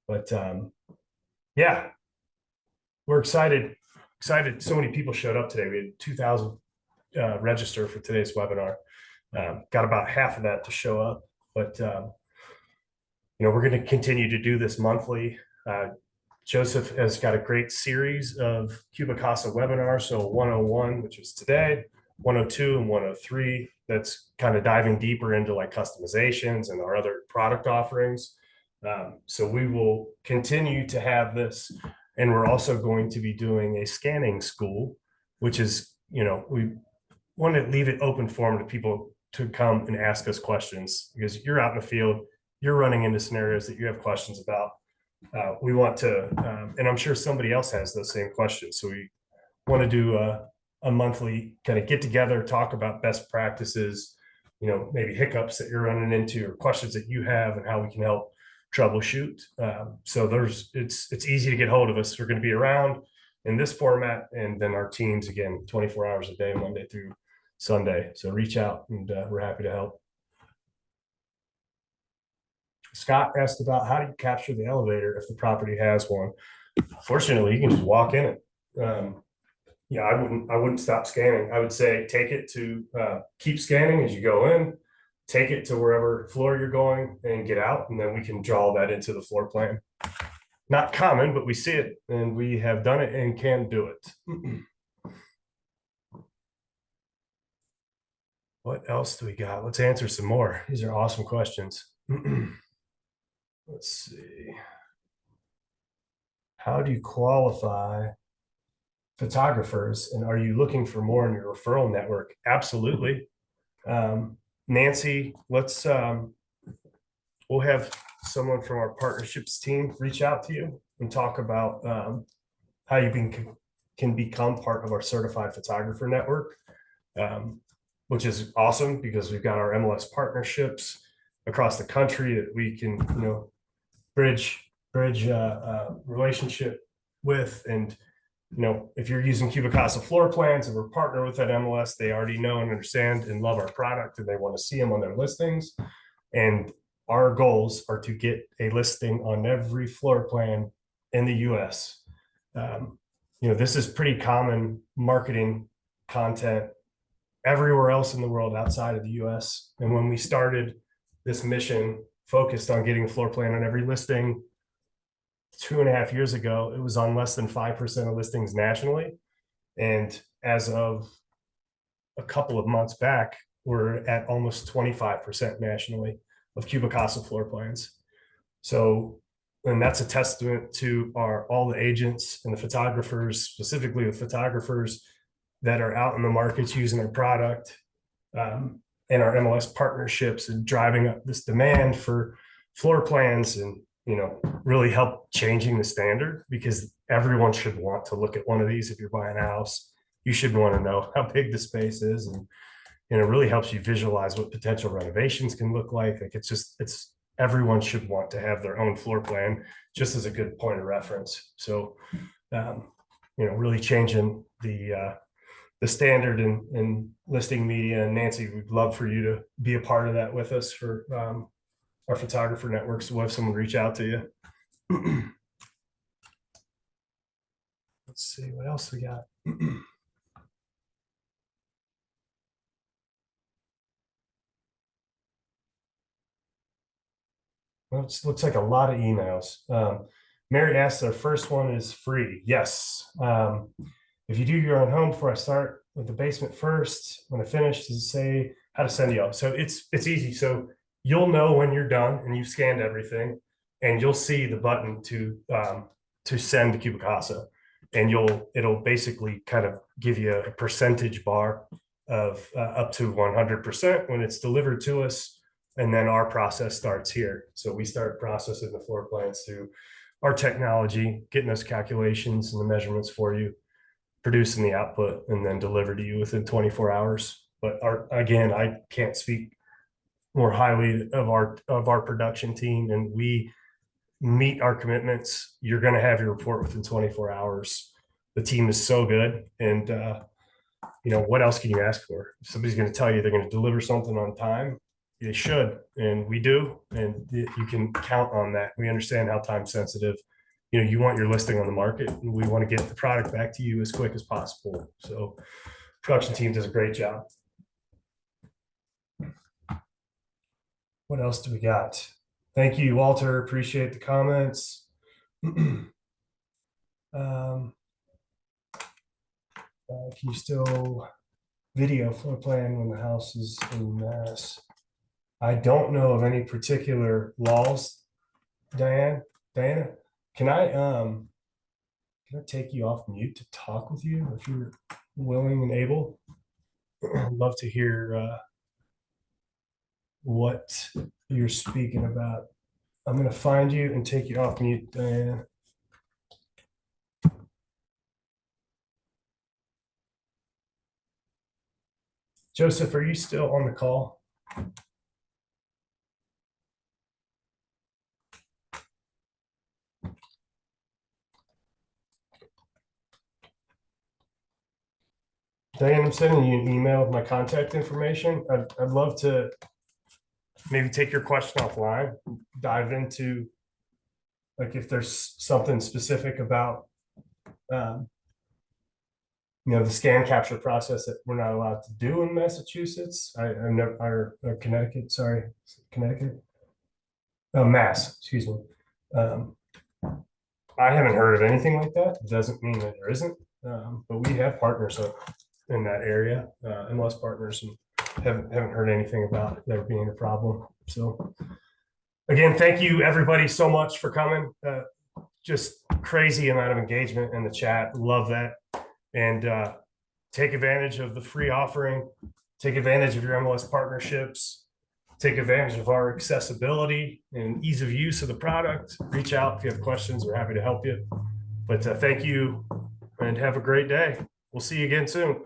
But yeah, we're excited. So many people showed up today. We had 2,000 register for today's webinar. Got about half of that to show up, but we're going to continue to do this monthly. Joseph has got a great series of CubiCasa webinars. So 101, which is today, 102 and 103, that's kind of diving deeper into like customizations and our other product offerings. So we will continue to have this, and we're also going to be doing a scanning school, which is, we want to leave it open forum to people to come and ask us questions, because you're out in the field, you're running into scenarios that you have questions about. We want to, and I'm sure somebody else has those same questions. So we want to do a monthly kind of get together, talk about best practices, maybe hiccups that you're running into or questions that you have and how we can help troubleshoot. So it's easy to get hold of us. We're going to be around in this format, and then our teams, again, 24 hours a day, Monday through Sunday. So reach out, and we're happy to help. Scott asked about how do you capture the elevator if the property has one. Fortunately, you can just walk in it. Yeah, I wouldn't stop scanning. I would say take it to keep scanning as you go in, take it to wherever floor you're going and get out, and then we can draw that into the floor plan. Not common, but we see it, and we have done it and can do it. What else do we got? Let's answer some more. These are awesome questions. Let's see. How do you qualify photographers, and are you looking for more in your referral network? Absolutely. Nancy, let's we'll have someone from our partnerships team reach out to you and talk about how you can become part of our certified photographer network, which is awesome because we've got our MLS partnerships across the country that we can bridge relationship with. And if you're using CubiCasa floor plans and we're partnered with that MLS, they already know and understand and love our product, and they want to see them on their listings. And our goals are to get a listing on every floor plan in the US. This is pretty common marketing content everywhere else in the world outside of the US. And when we started this mission focused on getting a floor plan on every listing 2.5 years ago, it was on less than 5% of listings nationally. And as of a couple of months back, we're at almost 25% nationally of CubiCasa floor plans. So, and that's a testament to all the agents and the photographers, specifically the photographers that are out in the markets using our product, and our MLS partnerships, and driving up this demand for floor plans, and really help changing the standard, because everyone should want to look at one of these. If you're buying a house, you should want to know how big the space is, and it really helps you visualize what potential renovations can look like. Like it's everyone should want to have their own floor plan, just as a good point of reference. So really changing the standard in listing media. And Nancy, we'd love for you to be a part of that with us for our photographer networks. We'll have someone reach out to you. Let's let's see what else we got. Well, it looks like a lot of emails. Mary asks, our first one is free. Yes. If you do your own home, before I start with the basement first, when I finish, does it say how to send you up? So it's easy. So you'll know when you're done and you've scanned everything, and you'll see the button to send to CubiCasa, and it'll basically kind of give you a percentage bar of up to 100% when it's delivered to us. And then our process starts here. So we start processing the floor plans through our technology, getting those calculations and the measurements for you, producing the output, and then deliver to you within 24 hours. But again, I can't speak more highly of our production team, and we meet our commitments. You're going to have your report within 24 hours. The team is so good, and what else can you ask for? If somebody's going to tell you they're going to deliver something on time, they should, and we do, and you can count on that. We understand how time sensitive, you want your listing on the market, and we want to get the product back to you as quick as possible. So production team does a great job. What else do we got? Thank you, Walter. Appreciate the comments. Can you still video floor plan when the house is in mass? I don't know of any particular laws, Diana, can I take you off mute to talk with you if you're willing and able? I'd love to hear what you're speaking about. I'm going to find you and take you off mute, Diana. Joseph, are you still on the call? Diane, I'm sending you an email with my contact information. I'd love to maybe take your question offline, dive into like if there's something specific about the scan capture process that we're not allowed to do in Massachusetts. Or Connecticut, sorry, Connecticut. Mass, excuse me. I haven't heard of anything like that. It doesn't mean that there isn't, but we have partners in that area, MLS partners, and haven't heard anything about there being a problem. So again, thank you everybody so much for coming. Just crazy amount of engagement in the chat. Love that. And take advantage of the free offering. Take advantage of your MLS partnerships. Take advantage of our accessibility and ease of use of the product. Reach out if you have questions. We're happy to help you. But thank you and have a great day. We'll see you again soon.